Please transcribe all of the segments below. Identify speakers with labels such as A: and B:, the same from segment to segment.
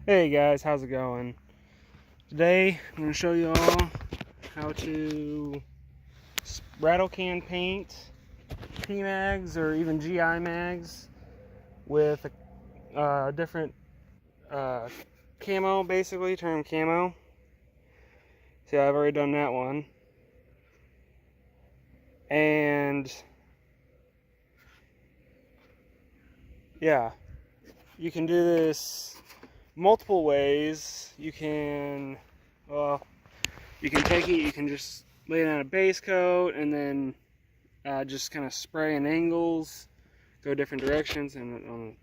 A: Hey guys, how's it going? Today I'm going to show you all how to rattle can paint P-Mags or even GI mags with a different camo, basically, term camo. See, I've already done that one. And yeah, you can do this multiple ways. You can take it, you can just lay down a base coat and then just kind of spray in angles, go different directions, and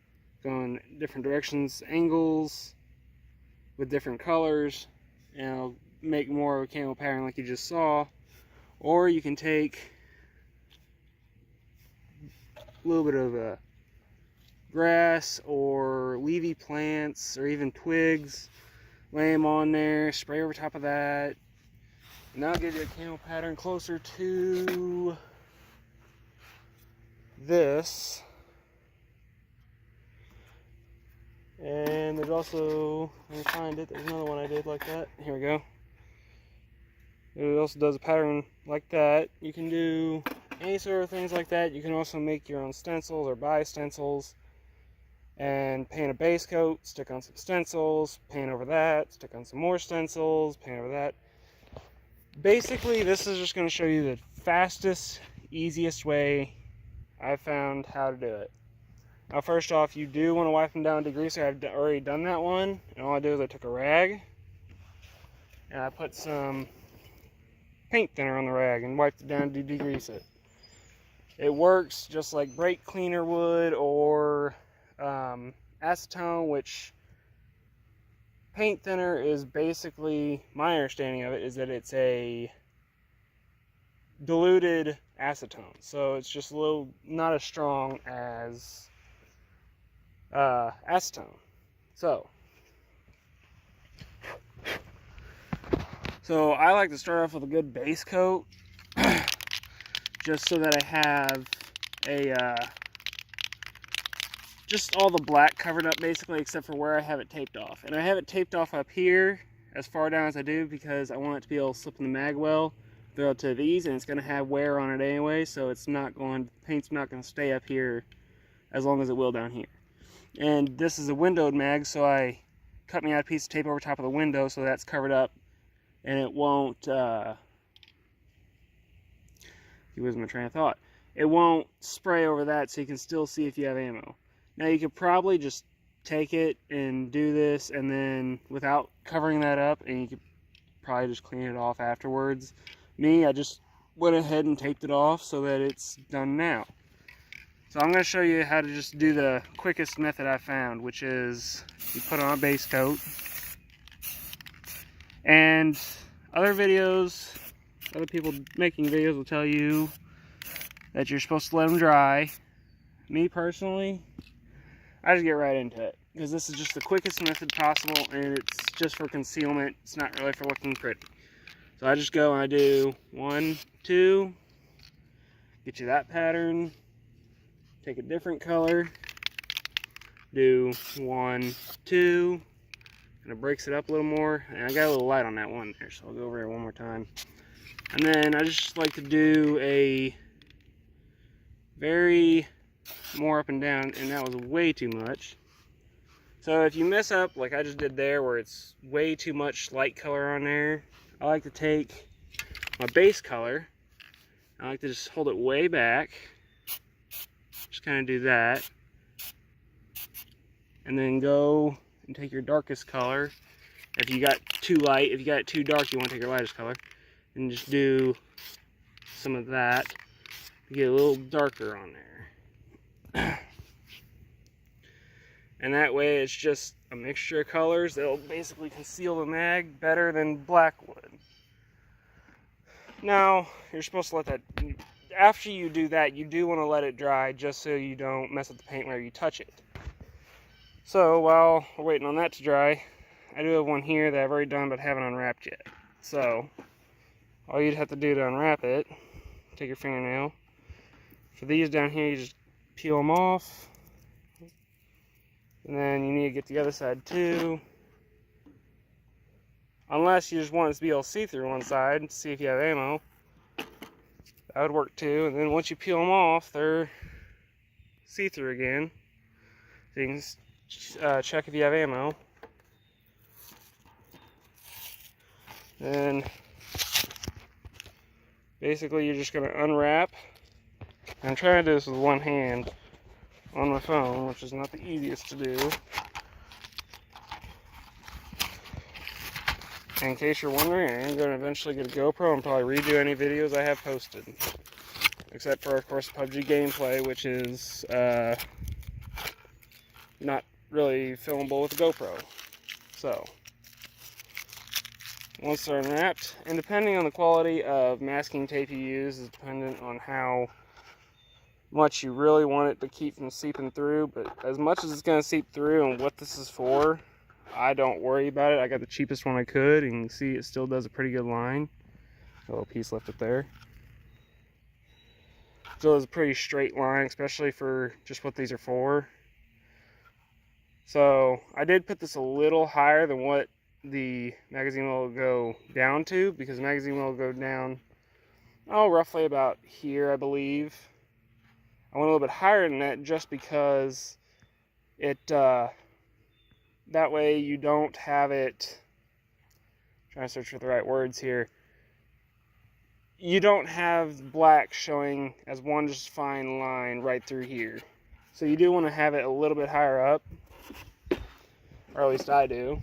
A: go in different directions, angles with different colors, and it'll make more of a camo pattern like you just saw. Or you can take a little bit of grass or leafy plants or even twigs, lay them on there, spray over top of that, and that'll give you a camo pattern closer to this. And there's also, let me find it, there's another one I did like that. Here we go. It also does a pattern like that. You can do any sort of things like that. You can also make your own stencils or buy stencils and paint a base coat, stick on some stencils, paint over that, stick on some more stencils, paint over that. Basically, this is just going to show you the fastest, easiest way I've found how to do it. Now, first off, you do want to wipe them down with degreaser. I've already done that one, and all I did was I took a rag and I put some paint thinner on the rag and wiped it down to degrease it. It works just like brake cleaner would, or acetone, which paint thinner is basically, my understanding of it is that it's a diluted acetone, so it's just a little not as strong as acetone. So I like to start off with a good base coat, just so that I have just all the black covered up basically, except for where I have it taped off. And I have it taped off up here as far down as I do because I want it to be able to slip in the mag well relative to these, and it's going to have wear on it anyway, so it's not going, the paint's not going to stay up here as long as it will down here. And this is a windowed mag, so I cut me out a piece of tape over top of the window so that's covered up and it won't you lose my train of thought. It won't spray over that, so you can still see if you have ammo. Now you could probably just take it and do this and then without covering that up, and you could probably just clean it off afterwards. Me, I just went ahead and taped it off so that it's done now. So I'm going to show you how to just do the quickest method I found, which is you put on a base coat. And other videos, other people making videos will tell you that you're supposed to let them dry. Me personally, I just get right into it because this is just the quickest method possible, and it's just for concealment. It's not really for looking pretty. So I just go and I do 1, 2, get you that pattern, take a different color, do 1, 2, and it breaks it up a little more. And I got a little light on that one there, so I'll go over it one more time. And then I just like to do a very more up and down, and that was way too much. So if you mess up like I just did there, where it's way too much light color on there, I like to take my base color, I like to just hold it way back, just kind of do that, and then go and take your darkest color. If you got too light, if you got it too dark, you want to take your lightest color, and just do some of that to get a little darker on there. And that way it's just a mixture of colors that'll basically conceal the mag better than black would. Now, you're supposed to let that, after you do that, you do want to let it dry just so you don't mess up the paint whenever you touch it. So while we're waiting on that to dry, I do have one here that I've already done but haven't unwrapped yet. So all you'd have to do to unwrap it, take your fingernail. For these down here, you just peel them off. And then you need to get the other side too. unless you just want it to be able to see through one side to see if you have ammo. That would work too. And then once you peel them off, they're see-through again. So you can check if you have ammo. Then basically you're just going to unwrap. I'm trying to do this with one hand on my phone, which is not the easiest to do. In case you're wondering, I am going to eventually get a GoPro and probably redo any videos I have posted. Except for, of course, PUBG gameplay, which is not really filmable with a GoPro. So, once they're unwrapped, and depending on the quality of masking tape you use is dependent on how much you really want it to keep from seeping through. But as much as it's going to seep through and what this is for, I don't worry about it. I got the cheapest one I could, and you can see it still does a pretty good line. A little piece left up there. Still is a pretty straight line, especially for just what these are for. So I did put this a little higher than what the magazine will go down to, because the magazine will go down, roughly about here, I believe. I went a little bit higher than that just because it, that way you don't have it, I'm trying to search for the right words here, you don't have black showing as one just fine line right through here. So you do want to have it a little bit higher up, or at least I do.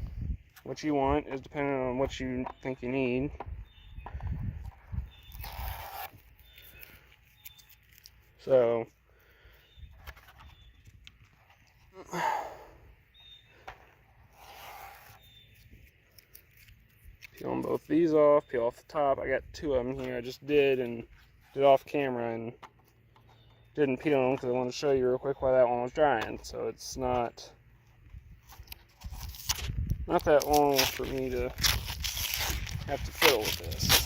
A: What you want is dependent on what you think you need. So peeling both these off, peel off the top. I got two of them here. I just did off camera and didn't peel them because I wanted to show you real quick while that one was drying. So it's not that long for me to have to fiddle with this.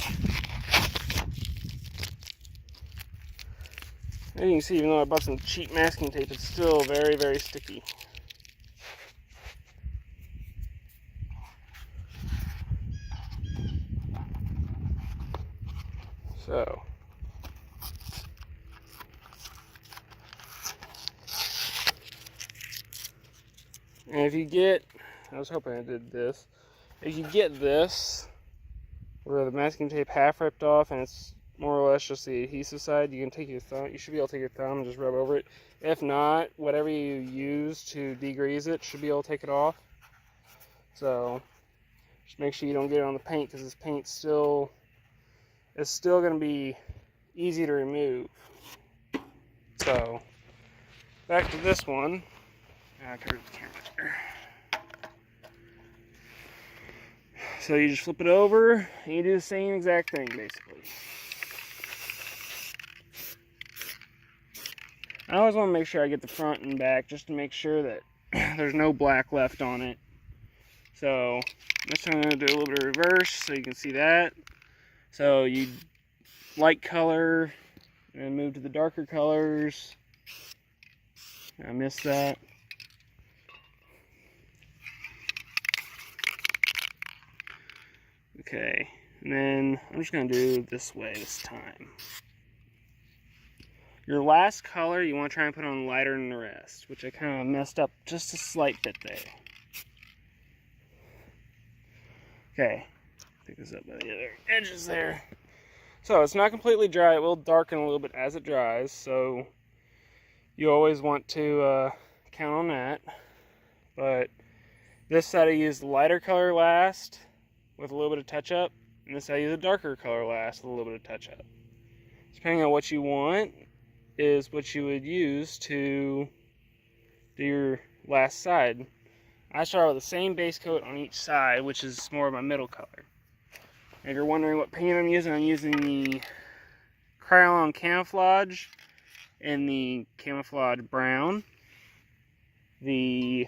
A: And you can see, even though I bought some cheap masking tape, it's still very, very sticky. So, and if you get, I was hoping I did this, if you get this, where the masking tape half ripped off and it's more or less just the adhesive side, you can take your thumb, you should be able to take your thumb and just rub over it. If not, whatever you use to degrease it should be able to take it off. So, just make sure you don't get it on the paint, because this paint is still going to be easy to remove. So, back to this one. I covered the camera there. So you just flip it over, and you do the same exact thing, basically. I always want to make sure I get the front and back, just to make sure that there's no black left on it. So, this time I'm going to do a little bit of reverse, so you can see that. So, you light color, and move to the darker colors. I missed that. Okay, and then I'm just going to do it this way this time. Your last color you want to try and put on lighter than the rest, which I kind of messed up just a slight bit there. Okay, pick this up by the other edges there. So it's not completely dry, it will darken a little bit as it dries, so you always want to count on that. But this side I used the lighter color last with a little bit of touch up, and this side I use a darker color last with a little bit of touch up. Depending on what you want is what you would use to do your last side. I start with the same base coat on each side, which is more of my middle color. If you're wondering what paint I'm using the Krylon Camouflage in the Camouflage Brown, the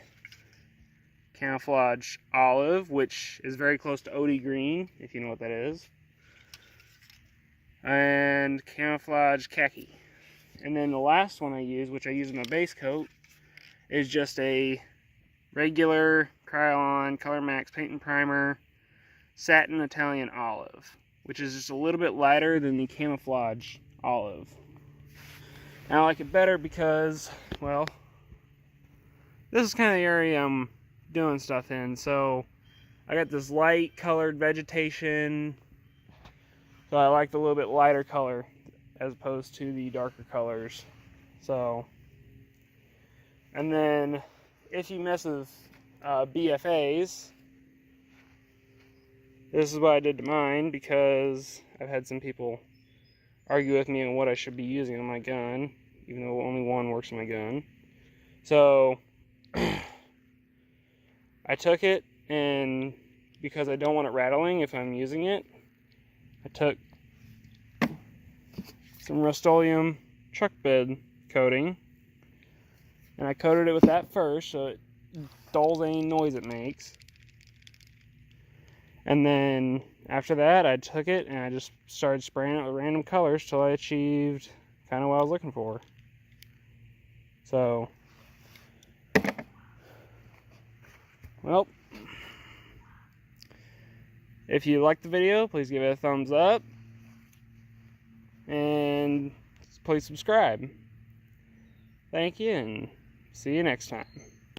A: Camouflage Olive, which is very close to OD Green, if you know what that is, and Camouflage Khaki. And then the last one I use, which I use in my base coat, is just a regular Krylon Color Max paint and primer. Satin Italian Olive, which is just a little bit lighter than the Camouflage Olive. And I like it better because, well, this is kind of the area I'm doing stuff in. So I got this light colored vegetation, so I like the little bit lighter color as opposed to the darker colors. So, and then if you mess with BFAs, this is what I did to mine, because I've had some people argue with me on what I should be using on my gun, even though only one works on my gun. So I took it, and because I don't want it rattling if I'm using it, I took some Rust-Oleum truck bed coating, and I coated it with that first so it dulls any noise it makes. And then after that, I took it and I just started spraying it with random colors till I achieved kind of what I was looking for. So, well, if you liked the video, please give it a thumbs up. And please subscribe. Thank you, and see you next time.